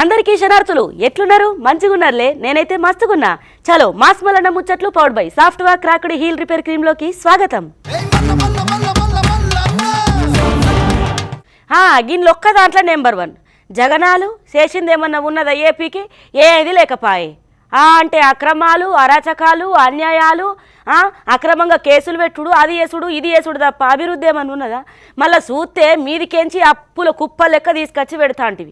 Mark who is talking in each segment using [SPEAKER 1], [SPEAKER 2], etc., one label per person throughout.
[SPEAKER 1] అందరికీ శనార్థులు ఎట్లున్నారు మంచిగున్నారులే నేనైతే మస్తుగున్నా చలో మాస్ మలన్న ముచ్చట్లు powered by software cracked heel repair cream లోకి స్వాగతం గిన్నెలొక్క దాంట్లో నెంబర్ 1 జగనాలు చేసిందేమన్నా ఉన్నదా ఏపీకి ఏది లేకపాయే అంటే అక్రమాలు అరాచకాలు అన్యాయాలు అక్రమంగా కేసులు పెట్టుడు అది చేసుడు ఇది చేసుడు తప్ప అభివృద్ధి ఏమన్నా ఉన్నదా మళ్ళీ చూస్తే మీదికెంచి అప్పుల కుప్ప లెక్క తీసుకొచ్చి పెడతాంటివి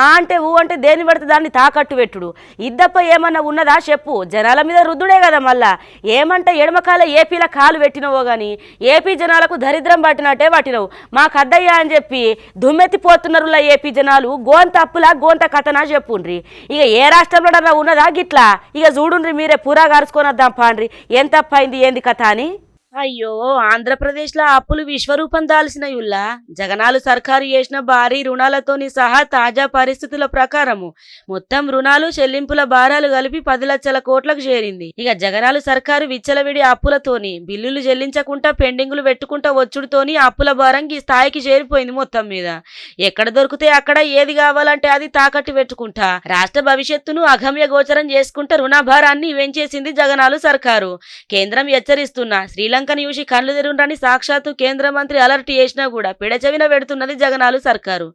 [SPEAKER 1] అంటే అంటే దేన్ని పెడితే దాన్ని తాకట్టు పెట్టుడు ఇద్దప్ప ఏమన్నా ఉన్నదా చెప్పు జనాల మీద రుద్దుడే కదా మళ్ళా ఏమంటే ఎడమకాల ఏపీల కాలు పెట్టినవో కానీ ఏపీ జనాలకు దరిద్రం పట్టినట్టే పట్టినవు మాకు అద్దయ్యా అని చెప్పి దుమ్మెత్తిపోతున్నారు ఏపీ జనాలు గోంత అప్పులా గోంత కథనా చెప్పుండ్రి ఇక ఏ రాష్ట్రంలో ఉన్నదా గిట్లా ఇక చూడుండ్రి మీరే పూరా గారుచుకొని వద్దాం పాండ్రి ఎంత తప్పైంది ఏంది కథ అని అయ్యో ఆంధ్రప్రదేశ్లో అప్పులు విశ్వరూపం దాల్సినయుల్లా జగనాలు సర్కారు చేసిన భారీ రుణాలతోని సహా తాజా పరిస్థితుల ప్రకారము మొత్తం రుణాలు చెల్లింపుల భారాలు కలిపి 10 లక్షల కోట్లకు చేరింది ఇక జగనాలు సర్కారు విచ్చలవిడి అప్పులతోని బిల్లులు చెల్లించకుండా పెండింగులు పెట్టుకుంటా వచ్చుడుతోని అప్పుల భారం ఈ స్థాయికి చేరిపోయింది మొత్తం మీద ఎక్కడ దొరికితే అక్కడ ఏది కావాలంటే అది తాకట్టు పెట్టుకుంటా రాష్ట్ర భవిష్యత్తును అగమ్య గోచరం చేసుకుంటా రుణభారాన్ని వెంచేసింది జగనాలు సర్కారు కేంద్రం హెచ్చరిస్తున్నా శ్రీలంక చూసి కళ్ళు తెరుండ్రని సాక్షాత్తు కేంద్ర మంత్రి అలర్ట్ చేసినా కూడా పెడచెవిన పెడుతున్నది జగనాలు సర్కారు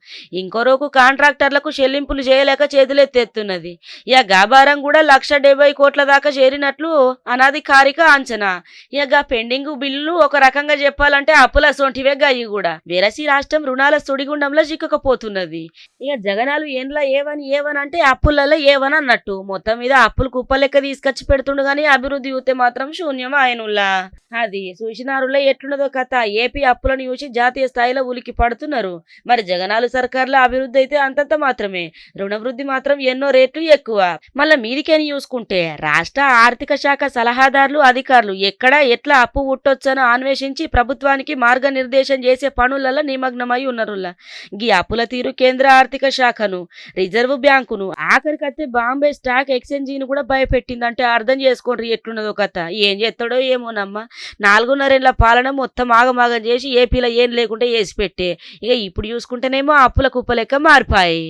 [SPEAKER 1] ఇంకో రోజు కాంట్రాక్టర్లకు చెల్లింపులు చేయలేక చేతులెత్తేస్తున్నది ఇక గాబారం కూడా 170 కోట్ల దాకా చేరినట్లు అనాధికారిక అంచనా ఇక పెండింగ్ బిల్లులు ఒక రకంగా చెప్పాలంటే అప్పుల సొంటివే గయ్యి కూడా వెరసి రాష్ట్రం రుణాల సుడిగుండంలో చిక్కుకపోతున్నది ఇక జగనాలు ఏండ్ల ఏవని అంటే అప్పులలో ఏవని అన్నట్టు మొత్తం మీద అప్పులు కుప్పలెక్క తీసుకొచ్చి పెడుతుండు గానీ అభివృద్ధి చూస్తే మాత్రం శూన్యం ఆయనుల్లా అది చూసినారులో ఎట్లున్నదో కథ ఏపీ అప్పులను చూసి జాతీయ స్థాయిలో ఉలికి పడుతున్నారు మరి జగనాలు సర్కార్లో అభివృద్ధి అయితే అంతంత మాత్రమే రుణవృద్ధి మాత్రం ఎన్నో రేట్లు ఎక్కువ మళ్ళీ మీదికేని చూసుకుంటే రాష్ట్ర ఆర్థిక శాఖ సలహాదారులు అధికారులు ఎక్కడ ఎట్లా అప్పు ఉట్టొచ్చనో అన్వేషించి ప్రభుత్వానికి మార్గనిర్దేశం చేసే పనులలో నిమగ్నమై ఉన్నారులా ఈ అప్పుల తీరు కేంద్ర ఆర్థిక శాఖను రిజర్వ్ బ్యాంకును ఆఖరికైతే బాంబే స్టాక్ ఎక్స్చేంజిని కూడా భయపెట్టిందంటే అర్థం చేసుకోండి ఎట్లున్నదో కథ ఏం చేస్తాడో ఏమోనమ్మా 4.5 ఏళ్ల పాలన మొత్తం ఆగమాగం చేసి ఏపీలో ఏం లేకుంటే వేసి పెట్టే ఇక ఇప్పుడు చూసుకుంటేనేమో అప్పుల కుప్పలెక్క మారిపాయి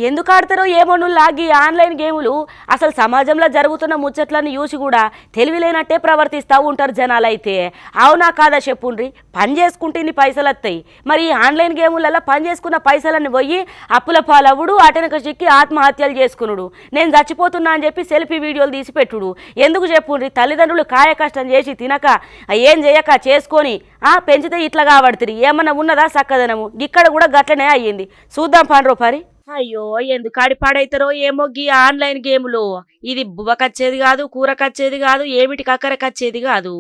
[SPEAKER 1] ఎందుకు ఆడతారో ఏమోను లాగి ఆన్లైన్ గేములు అసలు సమాజంలో జరుగుతున్న ముచ్చట్లను చూసి కూడా తెలివిలేనట్టే ప్రవర్తిస్తూ ఉంటారు జనాలు అయితే అవునా కాదా చెప్పుండ్రి పని చేసుకుంటే ఇన్ని పైసలు వస్తాయి మరి ఆన్లైన్ గేములలో పని చేసుకున్న పైసలన్నీ పోయి అప్పుల పాలవుడు అటెనక చిక్కి ఆత్మహత్యలు చేసుకునుడు నేను చచ్చిపోతున్నా అని చెప్పి సెల్ఫీ వీడియోలు తీసి పెట్టుడు ఎందుకు చెప్పుండ్రి తల్లిదండ్రులు కాయ కష్టం చేసి తినక ఏం చేయక చేసుకొని పెంచితే ఇట్లా కాబడుతుంది ఏమన్నా ఉన్నదా చక్కదనము ఇక్కడ కూడా గట్లనే అయ్యింది చూద్దాం పాండ్రో పరి అయ్యో ఎందుకు ఆడిపాడైతారో ఏమో గీ ఆన్లైన్ గేములు ఇది బువ్వకచ్చేది కాదు కూరకచ్చేది కాదు ఏమిటి కక్కరకచ్చేది కాదు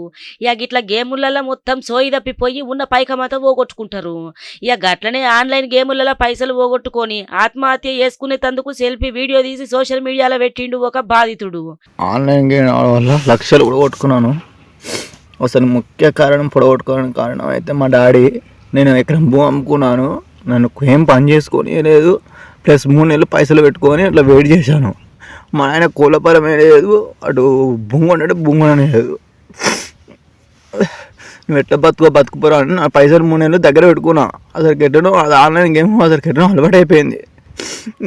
[SPEAKER 1] ఇక ఇట్లా గేములలో మొత్తం సోయి తప్పిపోయి ఉన్న పైకమంతా పోగొట్టుకుంటారు ఇక గట్లనే ఆన్లైన్ గేములలో పైసలు పోగొట్టుకొని ఆత్మహత్య చేసుకునేందుకు సెల్ఫీ వీడియో తీసి సోషల్ మీడియాలో పెట్టిండు ఒక బాధితుడు
[SPEAKER 2] ఆన్లైన్ గేమ్ వల్ల లక్షలు పోగొట్టుకున్నాను అసలు ముఖ్య కారణం పొడగొట్టుకోవడానికి కారణం అయితే మా డాడీ నేను ఎకరం భూమి అమ్ముకున్నాను నన్ను ఏం పని చేసుకొని లేదు ప్లస్ 3 నెలలు పైసలు పెట్టుకొని అట్లా వెయిట్ చేశాను మా ఆయన కోళ్ళపరమే లేదు అటు బొంగొండే బొంగొనే లేదు నువ్వు ఎట్లా బతుకుపోరా అని నా పైసలు 3 నెలలు దగ్గర పెట్టుకున్నా అసలు ఎట్టనో అది ఆన్లైన్ గేమ్ అసలు ఎట్టనో అలవాటు అయిపోయింది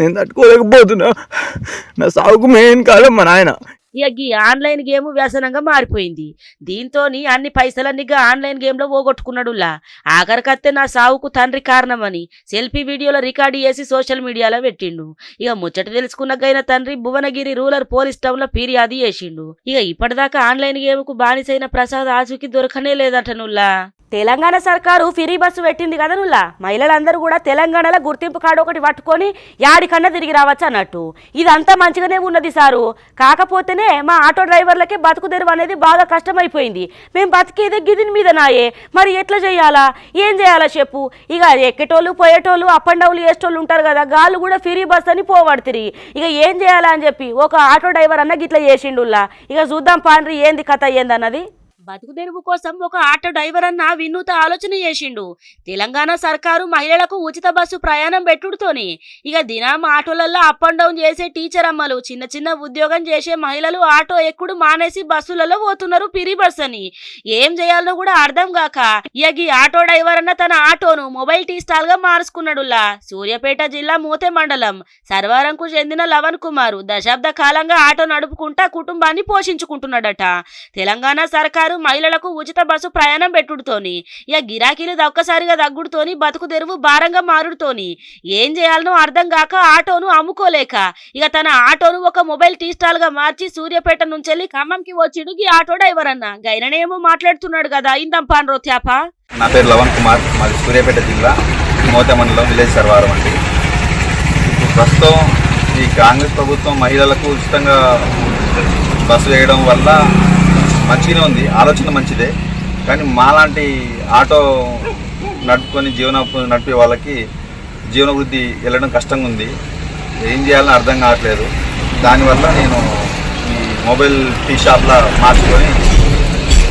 [SPEAKER 2] నేను తట్టుకోలేకపోతున్నా నా సాగుకు మెయిన్ కాలం మా నాయన
[SPEAKER 1] ఇక ఈ ఆన్లైన్ గేమ్ వ్యసనంగా మారిపోయింది దీంతో అన్ని పైసలన్నీ ఆన్లైన్ గేమ్లో పోగొట్టుకున్నాడులా ఆఖరికత్తే నా సావుకు తండ్రి కారణమని సెల్ఫీ వీడియోలో రికార్డు చేసి సోషల్ మీడియాలో పెట్టిండు ఇక ముచ్చట తెలుసుకున్నగైన తండ్రి భువనగిరి రూరల్ పోలీస్ టౌన్లో ఫిర్యాదు చేసిండు ఇక ఇప్పటిదాకా ఆన్లైన్ గేమ్కు బానిసైన ప్రసాద్ ఆచూకీ దొరకనే లేదంటనుల్లా తెలంగాణ సర్కారు ఫ్రీ బస్సు పెట్టింది కదా నుల్లా మహిళలందరూ కూడా తెలంగాణలో గుర్తింపు కార్డు ఒకటి పట్టుకొని యాడికన్నా తిరిగి రావచ్చు అన్నట్టు ఇదంతా మంచిగానే ఉన్నది సారు కాకపోతేనే మా ఆటో డ్రైవర్లకే బతుకు తెరువు అనేది బాగా కష్టమైపోయింది మేము బతికేదే గిదిని మీద నాయే మరి ఎట్లా చేయాలా ఏం చేయాలా చెప్పు ఇక ఎక్కేటోళ్ళు పోయేటోళ్ళు అప్ అండ్ డౌన్లు వేసేటోళ్ళు ఉంటారు కదా గాళ్ళు కూడా ఫ్రీ బస్ అని పోవడుతుంది ఇక ఏం చేయాలా అని చెప్పి ఒక ఆటో డ్రైవర్ అన్న గిట్లా చేసిండుల్లా ఇక చూద్దాం పాండ్రి ఏంది కథ ఏందన్నది బతుకు తెరువు కోసం ఒక ఆటో డ్రైవర్ అన్న వినూత ఆలోచన చేసిండు. తెలంగాణ సర్కారు మహిళలకు ఉచిత బస్సు ప్రయాణం పెట్టుడుతోని ఇక దినం ఆటోలలో అప్ అండ్ డౌన్ చేసే టీచర్ అమ్మలు, చిన్న చిన్న ఉద్యోగం చేసే మహిళలు ఆటో ఎక్కుడు మానేసి బస్సులలో పోతున్నారు పిరి బస్ అని. ఏం చేయాలనో కూడా అర్థం కాక ఇక ఈ ఆటో డ్రైవర్ అన్న తన ఆటోను మొబైల్ టీ స్టాల్ గా మార్చుకున్నాడులా. సూర్యాపేట జిల్లా మూతే మండలం సర్వారంకు చెందిన లవన్ కుమార్ దశాబ్ద కాలంగా ఆటో నడుపుకుంటా కుటుంబాన్ని పోషించుకుంటున్నాడట. తెలంగాణ సర్కారు మహిళలకు ఉచిత బస్సు ప్రయాణం పెట్టుడుతోని ఇక గిరాకీలు ఒక్కసారిగా తగ్గుడుతోని బతుకు తెరువు భారంగా మారుడుతోని ఏం చేయాలనో అర్థం కాక ఆటోను అమ్ముకోలేక ఇక తన ఆటోను ఒక మొబైల్ టీ స్టాల్ గా మార్చి సూర్యాపేట నుంచి వెళ్ళి ఖమ్మంకి వచ్చిడు ఈ ఆటో డ్రైవర్ అన్న. గైననేమో మాట్లాడుతున్నాడు కదా, ఇందాం పాన్రో త్యాప.
[SPEAKER 3] నా పేరు లవన్ కుమార్, మాది సూర్యాపేట జిల్లా మోతే మండలం విలేజ్ సర్వారం అండి. ఇప్పుడు ప్రస్తుతం ఈ కాంగ్రెస్ ప్రభుత్వం మహిళలకు ఉచితంగా బస్సు వేయడం వల్ల మంచిగానే ఉంది, ఆలోచన మంచిదే. కానీ మాలాంటి ఆటో నడుపుకొని నడిపే వాళ్ళకి జీవనవృద్ధి వెళ్ళడం కష్టంగా ఉంది. ఏం చేయాలని అర్థం కావట్లేదు. దానివల్ల నేను ఈ మొబైల్ టీ షాప్లో మార్చుకొని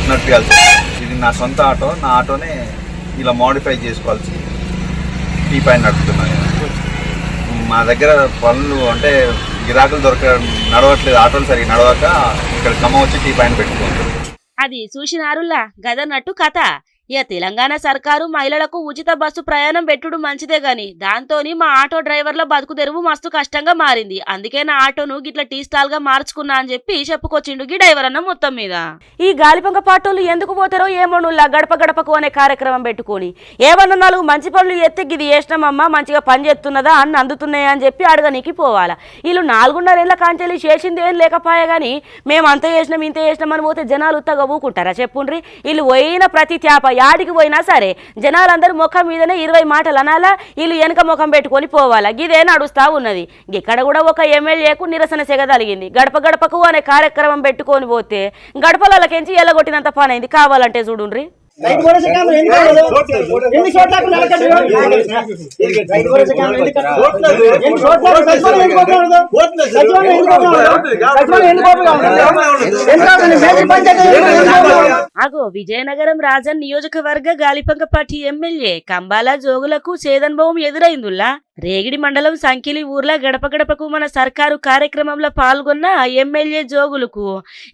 [SPEAKER 3] నడిపించాల్సి వస్తుంది. ఇది నా సొంత ఆటో, నా ఆటోనే ఇలా మోడిఫై చేసుకోవాల్సి టీ పైన నడుపుతున్నాను. మా దగ్గర పనులు అంటే గిరాకులు నడవట్లేదు, ఆటోలు సరిగ్గా నడవక ఇక్కడ ఖమ్మం వచ్చి టీ పైన పెట్టుకుంటారు.
[SPEAKER 1] అది చూసినారులా గదన్నట్టు కథ. ఇక తెలంగాణ సర్కారు మహిళలకు ఉచిత బస్సు ప్రయాణం పెట్టుడు మంచిదే గాని దాంతోని మా ఆటో డ్రైవర్ల బతుకు తెరువు మస్తు కష్టంగా మారింది. అందుకే నా ఆటోను గిట్ల టీ స్టాల్ గా మార్చుకున్నా అని చెప్పి చెప్పుకొచ్చిండు గీ డ్రైవర్ అన్న మొత్తం మీద. ఈ గాలిపంక పాటోళ్ళు ఎందుకు పోతారో ఏమోనుల్లా గడప గడపకు అనే కార్యక్రమం పెట్టుకొని ఏమన్నా 4 మంచి పనులు ఎత్తి గిది చేసినామమ్మా మంచిగా పని చేస్తున్నదా అన్న అందుతున్నాయా అని చెప్పి అడగనీకి పోవాలా. వీళ్ళు 4.5 ఏళ్ల కాంచెల్లి చేసింది ఏం లేకపోయా గానీ మేము అంత చేసినాం ఇంత చేసినామని పోతే జనాలు ఉత్తగా ఊకుంటారా చెప్పుండ్రి. వీళ్ళు పోయిన ప్రతి త్యాప యాడికి పోయినా సరే జనాలందరూ ముఖం మీదనే 20 మాటలు అనాలా, వీళ్ళు వెనక ముఖం పెట్టుకొని పోవాలా. గిదే నడుస్తా ఉన్నది. ఇక్కడ కూడా ఒక ఎమ్మెల్యేకు నిరసన సెగదలిగింది. గడప గడపకు అనే కార్యక్రమం పెట్టుకొని పోతే గడపలకెంచి ఎల్లగొట్టినంత పని అయింది. కావాలంటే చూడుండ్రి. అగో విజయనగరం రాజన్ నియోజకవర్గ గాలిపంకపాటి ఎమ్మెల్యే కంబాల జోగులకు సేదనుభవం ఎదురైందుల్లా. రేగిడి మండలం సంకిలి ఊర్ల గడప గడపకు మన సర్కారు కార్యక్రమంలో పాల్గొన్న ఎమ్మెల్యే జోగులకు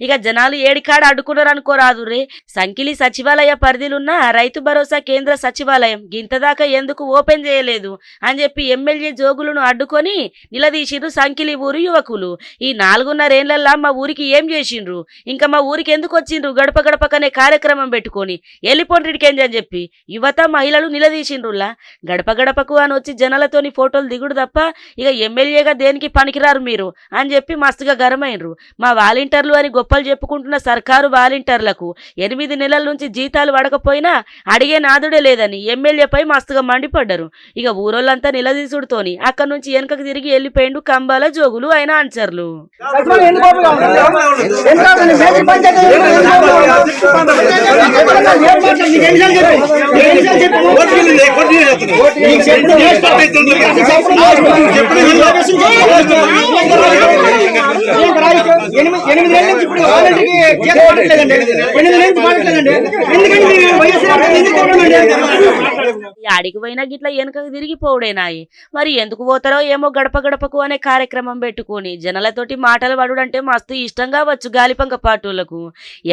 [SPEAKER 1] ఇక జనాలు ఏడికాడ అడ్డుకున్నారు అనుకోరాదు రే. సంకిలి సచివాలయ పరిధిలున్న రైతు భరోసా కేంద్ర సచివాలయం గింతదాకా ఎందుకు ఓపెన్ చేయలేదు అని చెప్పి ఎమ్మెల్యే జోగులను అడ్డుకొని నిలదీసిరు సంకిలి ఊరు యువకులు. ఈ 4.5 ఏళ్లల్లా మా ఊరికి ఏం చేసిండ్రు, ఇంకా మా ఊరికి ఎందుకు వచ్చిండ్రు గడప గడపకనే కార్యక్రమం పెట్టుకొని వెళ్ళిపోండికేంజ్ అని చెప్పి యువత మహిళలు నిలదీసిండ్రులా. గడప గడపకు అని వచ్చి జనాలతోని ఫోటోలు దిగుడు తప్ప ఇక ఎమ్మెల్యేగా దేనికి పనికిరారు మీరు అని చెప్పి మస్తుగా గరమైనరు. మా వాలంటీర్లు అని గొప్పలు చెప్పుకుంటున్న సర్కారు వాలంటీర్లకు 8 నెలల నుంచి జీతాలు పడకపోయినా అడిగే నాదుడే లేదని ఎమ్మెల్యేపై మస్తుగా మండిపడ్డారు. ఇక ఊరోళ్ళంతా నిలదీసుడుతోని అక్కడి నుంచి వెనుకకు తిరిగి వెళ్ళిపోయిండు కంబాల జోగులు అయిన ఆన్సర్లు. అడిగి పోయినా గిట్లా వెనకకు తిరిగిపోవుడేనాయి. మరి ఎందుకు పోతారో ఏమో గడప గడపకు అనే కార్యక్రమం పెట్టుకొని జనాలతోటి మాటలు పడుడంటే మస్తు ఇష్టంగా వచ్చు గాలిపంక పాటోళ్లకు.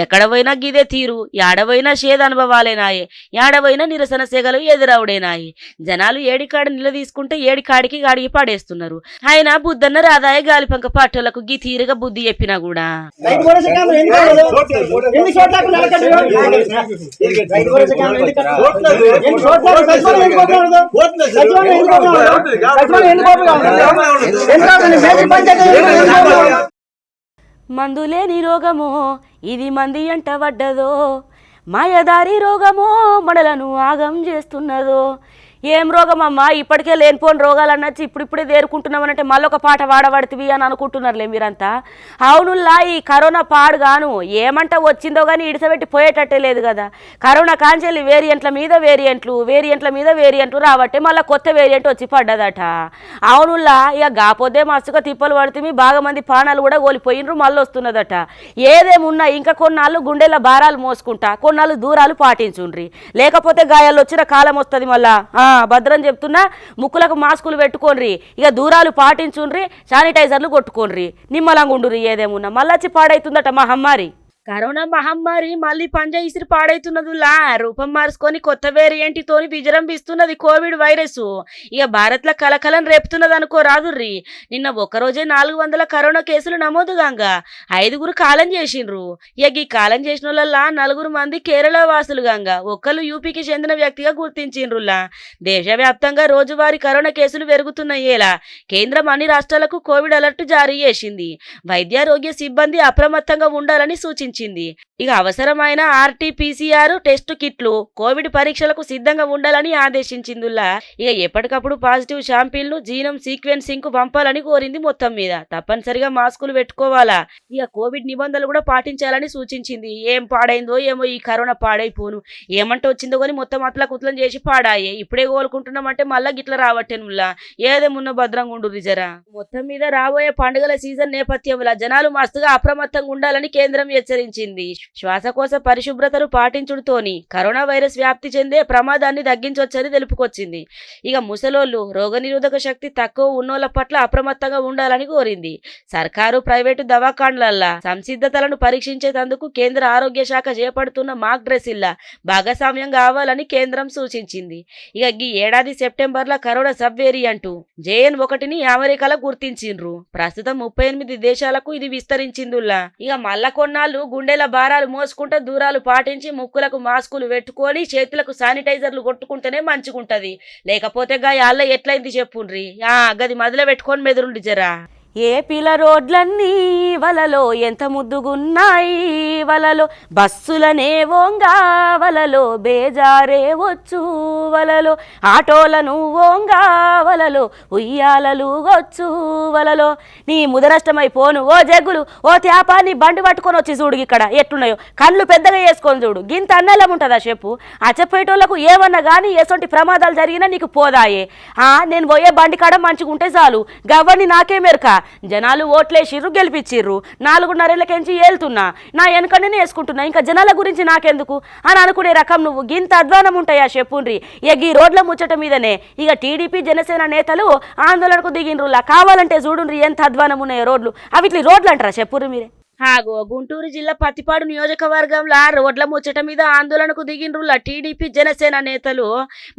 [SPEAKER 1] ఎక్కడ పోయినా గిదే తీరు, ఏడవైనా షేద అనుభవాలేనాయి, ఏడవైనా నిరసన సెగలు ఎదురవుడేనాయి. జనాలు ఏడికాడ నిలదీసుకుంటే ఏడికాడికి గాడికి పడేస్తున్నారు. ఆయన బుద్ధన్న రాదాయ గాలిపంక పాటోళ్లకు గీ తీరుగా బుద్ధి చెప్పినా కూడా. మందులేని రోగమో ఇది మంది అంట పడ్డదో, మాయదారి రోగమో మనలను ఆగం చేస్తున్నదో, ఏం రోగం అమ్మా, ఇప్పటికే లేనిపోని రోగాలు అన్నచ్చి ఇప్పుడిప్పుడే తేరుకుంటున్నామనంటే మళ్ళీ ఒక పాట వాడబడుతుంది అని అనుకుంటున్నారులే మీరంతా. అవునుల్లా ఈ కరోనా పాడుగాను ఏమంట వచ్చిందో కానీ ఇడిసబెట్టి పోయేటట్టే లేదు కదా. కరోనా కాంచెల్లి వేరియంట్ల మీద వేరియంట్లు రాబట్టే మళ్ళీ కొత్త వేరియంట్ వచ్చి పడ్డదట. అవునుల్లా ఇక గాపోతే మస్తుగా తిప్పలు పడుతుంది, బాగా మంది ప్రాణాలు కూడా కోల్పోయినరు, మళ్ళీ వస్తున్నదట. ఏదేమున్నా ఇంకా కొన్నాళ్ళు గుండెల భారాలు మోసుకుంటా కొన్నాళ్ళు దూరాలు పాటించుండ్రి, లేకపోతే గాయాలు వచ్చిన కాలం వస్తుంది మళ్ళా. భద్రం చెప్తున్నా, ముక్కులకు మాస్కులు పెట్టుకోండ్రి, ఇక దూరాలు పాటించుండ్రి, శానిటైజర్లు కొట్టుకోండ్రి, నిమ్మలంగా ఉండుర్రి. ఏదేమున్నా మళ్ళొచ్చి పాడైతుందట మహమ్మారి. కరోనా మహమ్మారి మళ్ళీ పంజా ఇసిరి పాడైతున్నదిలా, రూపం మార్చుకొని కొత్త వేరియంట్ తోని విజృంభిస్తున్నది కోవిడ్ వైరస్. ఇక భారత్లో కలకలం రేపుతున్నది అనుకో రాదుర్రి. నిన్న ఒక్కరోజే 400 కరోనా కేసులు నమోదు కాగా 5 కాలం చేసిండ్రు. ఇక ఈ కాలం చేసిన వాళ్ళ 4 మంది కేరళ వాసులు కాగా ఒక్కరు యూపీకి చెందిన వ్యక్తిగా గుర్తించిండ్రులా. దేశవ్యాప్తంగా రోజువారీ కరోనా కేసులు పెరుగుతున్నాయేలా కేంద్రం అన్ని రాష్ట్రాలకు కోవిడ్ అలర్ట్ జారీ చేసింది. వైద్యారోగ్య సిబ్బంది అప్రమత్తంగా ఉండాలని సూచించింది. ఇక అవసరమైన RT-PCR టెస్టు కిట్లు, కోవిడ్ పరీక్షలకు సిద్ధంగా ఉండాలని ఆదేశించిందిలా. ఇక ఎప్పటికప్పుడు పాజిటివ్ శాంపిల్ను జీనోమ్ సీక్వెన్సింగ్ కు పంపాలని కోరింది. మొత్తం మీద తప్పనిసరిగా మాస్కులు పెట్టుకోవాలా, ఇక కోవిడ్ నిబంధనలు కూడా పాటించాలని సూచించింది. ఏం పాడైందో ఏమో ఈ కరోనా పాడైపోను, ఏమంటే వచ్చిందో కానీ మొత్తం అట్లా కుట్లం చేసి పాడాయే. ఇప్పుడే కోలుకుంటున్నామంటే మళ్ళా గిట్ల రావట్టేనులా. ఏదేమున్న భద్రంగా ఉండు రిజరా. మొత్తం మీద రాబోయే పండుగల సీజన్ నేపథ్యంలో జనాలు మస్తుగా అప్రమత్తంగా ఉండాలని కేంద్రం హెచ్చరించింది. శ్వాసకోశ పరిశుభ్రతను పాటించుడుతోని కరోనా వైరస్ వ్యాప్తి చెందే ప్రమాదాన్ని తగ్గించవచ్చని తెలుపుకొచ్చింది. ఇక ముసలోళ్ళు, రోగనిరోధక శక్తి తక్కువ ఉన్నోళ్ల పట్ల అప్రమత్తంగా ఉండాలని కోరింది. సర్కారు ప్రైవేటు దవాఖాన్లల్లా సంసిద్ధతలను పరీక్షించేందుకు కేంద్ర ఆరోగ్య శాఖ చేపడుతున్న మాక్ డ్రెస్సిల్లా భాగస్వామ్యం కావాలని కేంద్రం సూచించింది. ఇక ఈ ఏడాది సెప్టెంబర్లో కరోనా సబ్ వేరియంట్ JN1ని అమెరికాలో గుర్తించిండ్రు. ప్రస్తుతం 38 దేశాలకు ఇది విస్తరించిందిలా. ఇక మళ్ళా కొన్నాళ్ళు గుండెల భారాలు మోసుకుంటూ దూరాలు పాటించి ముక్కులకు మాస్కులు పెట్టుకొని చేతులకు శానిటైజర్లు కొట్టుకుంటేనే మంచిగుంటది. లేకపోతే గాయాళ్ళ ఎట్లయింది చెప్పుండ్రి. గది మొదలు పెట్టుకొని మెదురుండి జరా. ఏపీల రోడ్లన్నీ వలలో ఎంత ముద్దుగున్నాయి, వలలో బస్సులనే ఓంగా వలలో బేజారే వచ్చు, వలలో ఆటోలను ఓంగా వలలో ఉయ్యాలలు వచ్చు, వలలో నీ ముదరష్టమైపోను ఓ జగ్గులు ఓ త్యాపాన్ని బండి పట్టుకొని వచ్చి చూడు ఇక్కడ ఎట్లున్నాయో, కళ్ళు పెద్దగా వేసుకొని చూడు, గింత అన్నెలం ఉంటుందా చెప్పు. అచ్చపోయేటోళ్లకు ఏమన్నా కానీ ఎసొంటి ప్రమాదాలు జరిగినా నీకు పోదాయే. నేను పోయే బండి కాడ మంచిగా ఉంటే చాలు, గవ్వని నాకే మెరక. జనాలు ఓట్లేసిర్రు, గెలిపించిర్రు, 4.5 ఏళ్ళకెంచి ఏళ్తున్నా, నా వెనకనే వేసుకుంటున్నా, ఇంకా జనాల గురించి నాకెందుకు అని అనుకునే రకం నువ్వు. గింత అధ్వానం ఉంటాయా చెప్పుండ్రి. ఇక ఈ రోడ్ల ముచ్చట మీదనే ఇక టీడీపీ జనసేన నేతలు ఆందోళనకు దిగిండ్రులా. కావాలంటే చూడుండ్రి ఎంత అధ్వానం ఉన్నాయో రోడ్లు. అవిట్లి రోడ్లు అంటారా చెప్పుర్రి మీరే. గుంటూరు జిల్లా పత్తిపాడు నియోజకవర్గంలో రోడ్ల ముచ్చట మీద ఆందోళనకు దిగిండ్రులా టీడీపీ జనసేన నేతలు.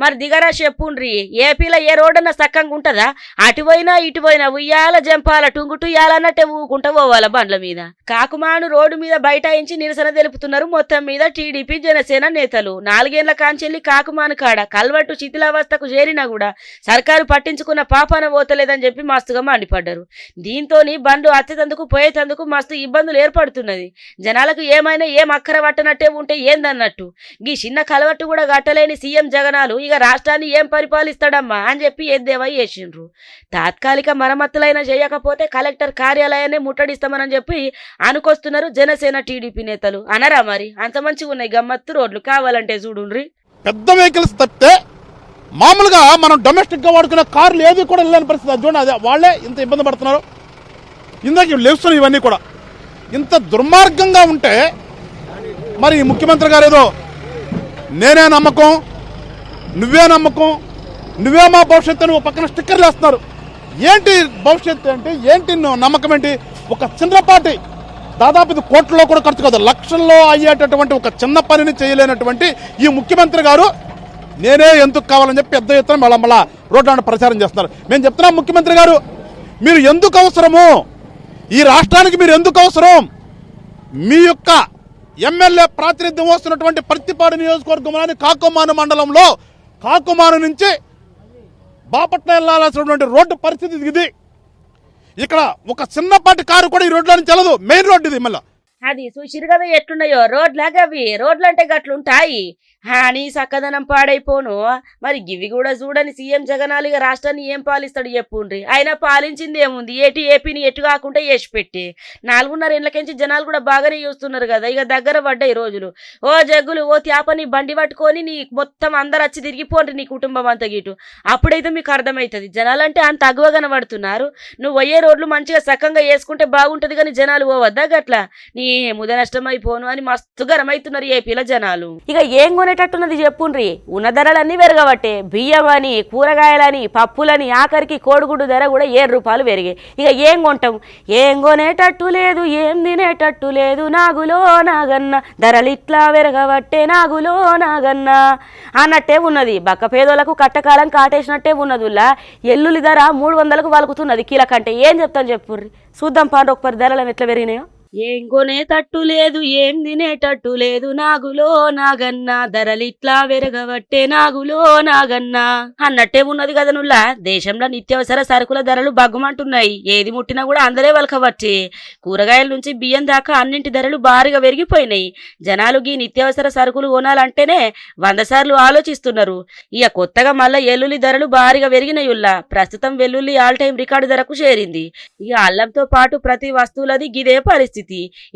[SPEAKER 1] మరి దిగరా చెప్పుండ్రి. ఏపీలో ఏ రోడ్డన్నా సక్కంగా ఉంటుందా? అటుపోయినా ఇటుపోయినా ఉయ్యాల జంపాల టుంగుటుయ్యాలన్నట్టే ఊకుంటా పోవాల బండ్ల మీద. కాకుమాను రోడ్డు మీద బైఠాయించి నిరసన తెలుపుతున్నారు మొత్తం మీద టీడీపీ జనసేన నేతలు. 4 ఏళ్ల కాంచెల్లి కాకుమాను కాడ కల్వట్టు శిథిలావస్థకు చేరినా కూడా సర్కారు పట్టించుకున్న పాపాన పోతలేదని చెప్పి మస్తుగా మండిపడ్డారు. దీంతోని బండ్లు అత్తేందుకు పోయేందుకు మస్తు ఇబ్బందులు ఏర్పడుతున్నది. జనాలకు ఏమైనా ఏం అక్కర పట్టనట్టే ఉంటే ఏందన్నట్టు. ఈ చిన్న కలవట్టు కూడా గట్టలేని సీఎం జగనాలు ఇక రాష్ట్రాన్ని ఏం పరిపాలిస్తాడమ్మా అని చెప్పి ఎద్దేవా చేసిండ్రు. తాత్కాలిక మరమ్మతులైనా చేయకపోతే కలెక్టర్ కార్యాలయాన్ని ముట్టడిస్తామని చెప్పి అనుకొస్తున్నారు జనసేన టీడీపీ నేతలు. అనరా మరి అంత మంచిగా ఉన్నాయి గమ్మత్తు రోడ్లు. కావాలంటే చూడుండ్రి.
[SPEAKER 4] పెద్ద వెహికల్స్ తప్పితే మామూలుగా మనం డొమెస్టిక్ గా వాడుకునే కార్లు ఏది కూడా వెళ్ళని పరిస్థితి. చూడండి, అదే వాళ్ళే ఇంత ఇబ్బంది పడుతున్నారు. ఇందాక లేస్తున్నాయి ఇవన్నీ కూడా. ఇంత దుర్మార్గంగా ఉంటే మరి ముఖ్యమంత్రి గారు ఏదో నేనే నమ్మకం, నువ్వే నమ్మకం, నువ్వే మా భవిష్యత్తు అని ఒక పక్కన స్టిక్కర్లు వేస్తున్నారు. ఏంటి భవిష్యత్తు అంటే ఏంటి నమ్మకం ఏంటి? ఒక చిన్నపాటి దాదాపు ఇది కోట్లలో కూడా ఖర్చు కాదు, లక్షల్లో అయ్యేటటువంటి ఒక చిన్న పనిని చేయలేనటువంటి ఈ ముఖ్యమంత్రి గారు నేనే ఎందుకు కావాలని చెప్పి పెద్ద ఎత్తున మళ్ళా రోడ్లను ప్రచారం చేస్తున్నారు. మేము చెప్తున్నాం ముఖ్యమంత్రి గారు, మీరు ఎందుకు అవసరము, ఈ రాష్ట్రానికి మీరు ఎందుకు అవసరం? మీ యొక్క ఎమ్మెల్యే ప్రాతినిధ్యం వస్తున్నటువంటి పత్తిపాడు నియోజకవర్గంలోని కాకుమాను మండలంలో కాకుమాను నుంచి బాపట్ల వెళ్లాల్సినటువంటి రోడ్డు పరిస్థితి ఇది. ఇక్కడ ఒక చిన్నపాటి కారు కూడా ఈ రోడ్లో నుంచి వెళ్ళదు. మెయిన్ రోడ్డు ఇది. మళ్ళీ
[SPEAKER 1] అది చూసిరు కదా ఎట్లున్నాయో రోడ్లాగా. అవి రోడ్లు అంటే గట్లుంటాయి. నీ చక్కదనం పాడైపోను. మరి గివి కూడా చూడని సీఎం జగనాలు ఇక రాష్ట్రాన్ని ఏం పాలిస్తాడు చెప్పుండ్రి. అయినా పాలించింది ఏముంది, ఏపీని ఎటు కాకుండా వేసి పెట్టి 4.5 ఏళ్లకించి జనాలు కూడా బాగానే చూస్తున్నారు కదా. ఇక దగ్గర పడ్డాయి రోజులు. ఓ జగ్గులు ఓ త్యాపని బండి పట్టుకొని నీ మొత్తం అందరు వచ్చి తిరిగిపోండి నీ కుటుంబం అంతా గిటు. అప్పుడైతే మీకు అర్థమవుతుంది జనాలంటే అంత అగువ కనబడుతున్నారు. నువ్వు పోయే రోడ్లు మంచిగా సక్కంగా వేసుకుంటే బాగుంటది కానీ జనాలు పోవద్దా గట్లా నీ ముద నష్టమైపోను అని మస్తు గరమవుతున్నారు ఏపీల జనాలు. ఇక ఏం కొనేటట్టున్నది చెప్పుండ్రి. ఉన్న ధరలన్నీ పెరగబట్టే బియ్యం అని కూరగాయలని పప్పులని ఆఖరికి కోడిగుడ్డు ధర కూడా 7 రూపాయలు పెరిగాయి. ఇక ఏం కొంటాం, ఏం కొనేటట్టు లేదు, ఏం తినేటట్టు లేదు, నాగులో నాగన్న ధరలు ఇట్లా పెరగబట్టే నాగులో నాగన్న అన్నట్టే ఉన్నది. బక్క పేదోళ్లకు కట్టకాలం కాటేసినట్టే ఉన్నదిలా. ఎల్లుల్లి ధర 300కు వలుకుతున్నది కిలో కంటే. ఏం చెప్తాను చెప్పుర్రి, చూద్దాం పాండ్రి ఒకసారి ధరలు ఎట్లా పెరిగినాయో. ఏం కొనేటట్టు లేదు, ఏం తినేటట్టు లేదు, నాగులో నాగన్న ధరలు ఇట్లా పెరగబట్టే నాగులో నాగన్న అన్నట్టే ఉన్నది కదా నుల్లా. దేశంలో నిత్యావసర సరుకుల ధరలు బగ్గుమంటున్నాయి. ఏది ముట్టినా కూడా అందరే వలకబట్టి కూరగాయల నుంచి బియ్యం దాకా అన్నింటి ధరలు భారీగా పెరిగిపోయినాయి. జనాలు ఈ నిత్యావసర సరుకులు కొనాలంటేనే 100 సార్లు ఆలోచిస్తున్నారు. ఇక కొత్తగా మళ్ళా ఎల్లుల్లి ధరలు భారీగా పెరిగినాయుల్లా. ప్రస్తుతం వెల్లుల్లి ఆల్ టైం రికార్డు ధరకు చేరింది. ఇక అల్లంతో పాటు ప్రతి వస్తువులది గిదే పరిస్థితి.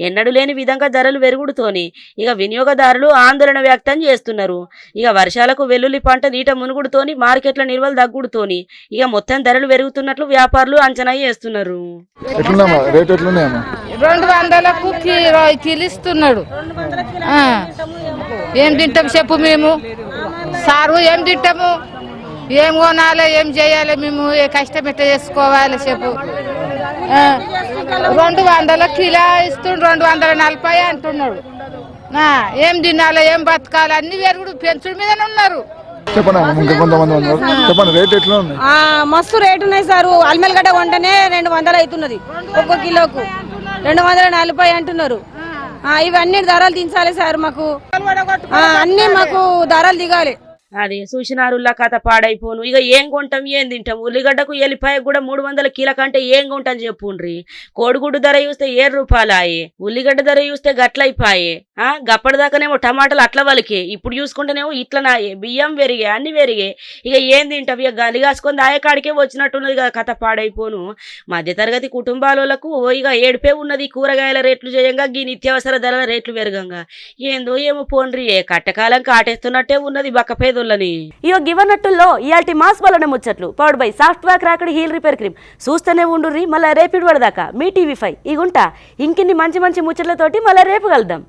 [SPEAKER 1] ఎన్నడూ లేని విధంగా ధరలు పెరుగుడుతోని ఇక వినియోగదారులు ఆందోళన వ్యక్తం చేస్తున్నారు. ఇక వర్షాలకు వెల్లుల్లి పంట నీట మునుగుడుతోని మార్కెట్ల నిల్వలు దగ్గుడుతోని ఇక మొత్తం ధరలు పెరుగుతున్నట్లు వ్యాపారులు అంచనా వేస్తున్నారు.
[SPEAKER 5] 200కు కిలిస్తున్నాడు. ఏం తింటాం చెప్పు మేము సారు, ఏం తింటాము, ఏం కొనాలి, ఏం చేయాలి, మేము కష్టం ఎట్లా చేసుకోవాలి చెప్పు. 200 కిలో ఇస్తుండు, 240 అంటున్నాడు. ఏం తినాలి, ఏం బతకాలి, అన్ని పెరుగుడు పెంచుడు మీదనే ఉన్నారు.
[SPEAKER 6] మస్తు రేటు ఉన్నాయి సార్. అల్మెల్గడ్డ వంటనే 200 అవుతున్నది ఒక్క కిలోకు. 240 అంటున్నారు. ఇవన్నీ ధరలు దించాలి సార్, మాకు అన్ని మాకు ధరలు దిగాలి.
[SPEAKER 1] అదే చూసినారుల్లా కథ పాడైపోను. ఇక ఏం కొంటాం, ఏం తింటాం. ఉల్లిగడ్డకు ఎల్లిపాయ కూడా 300 కిలో కంటే ఏం కొంటాం చెప్పుండ్రి. కోడిగుడ్డు ధర చూస్తే 7 రూపాయలు ఆయే, ఉల్లిగడ్డ ధర చూస్తే గట్లయిపాయే. గప్పటిదాకానేమో టమాటాలు అట్లా వలికే, ఇప్పుడు చూసుకుంటేనేమో ఇట్లా నాయే. బియ్యం పెరిగే, అన్ని పెరిగే. ఇక ఏం తింటాం, ఇక గలి కాసుకొని దాయకాడికే వచ్చినట్టున్నది కదా కథ పాడైపోను. మధ్యతరగతి కుటుంబాలకు ఇక ఏడుపే ఉన్నది. కూరగాయల రేట్లు చేయంగా ఈ నిత్యావసర ధరల రేట్లు పెరగంగా ఏందో ఏమో పోండ్రి. కట్టకాలం కాటేస్తున్నట్టే ఉన్నది బక్కపేదోళ్ళని. ఇయో గివన్నట్టుల్లో ఇయాల్టి మాస్ బలన ముచ్చట్లు powered by software cracked heel repair cream. చూస్తూనే ఉండుర్రి మళ్ళీ రేపిడ్ పడదాకా మీ TV5 ఇగుంటా. ఇంకిన్ని మంచి మంచి ముచ్చట్లతోటి మళ్ళీ రేపు కలుద్దాం.